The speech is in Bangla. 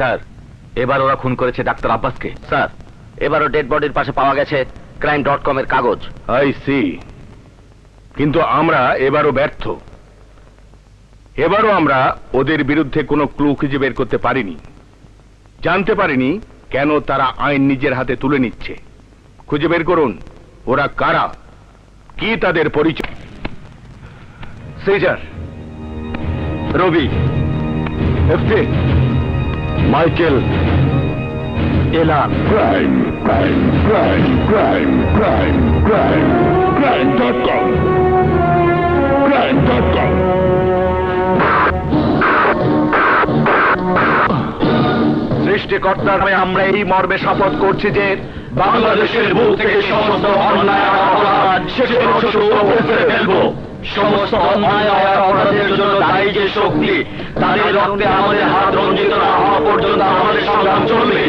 স্যার, এবার ওরা খুন করেছে ডাক্তার আব্বাসকে। স্যার, এবারও ডেড বডির পাশে পাওয়া গেছে crime.com এর কাগজ। I see. কিন্তু আমরা এবারও ব্যর্থ। এবারও আমরা ওদের বিরুদ্ধে কোনো ক্লু খুঁজে বের করতে পারিনি, জানতে পারিনি কেন তারা আইন নিজের হাতে তুলে নিচ্ছে। খুঁজে বের করুন ওরা কারা, কি তাদের পরিচয়। সিজার, রবি, এফটি, মাইকেল, এলান। Crime crime crime crime crime crime crime.com crime.com। সৃষ্টিকর্তার নামে আমরা এই মর্মে শপথ করছি যে বাংলাদেশের বুক থেকে সমস্ত অন্যায় আর অপরাধ শেষ করে ফেলবো। সমস্ত অন্যায় আর অপরাধের জন্য দায়ী যে শক্তি, তাদের রক্তে আমাদের হাত রঞ্জিত না হওয়া পর্যন্ত আমাদের সংগ্রাম চলবে।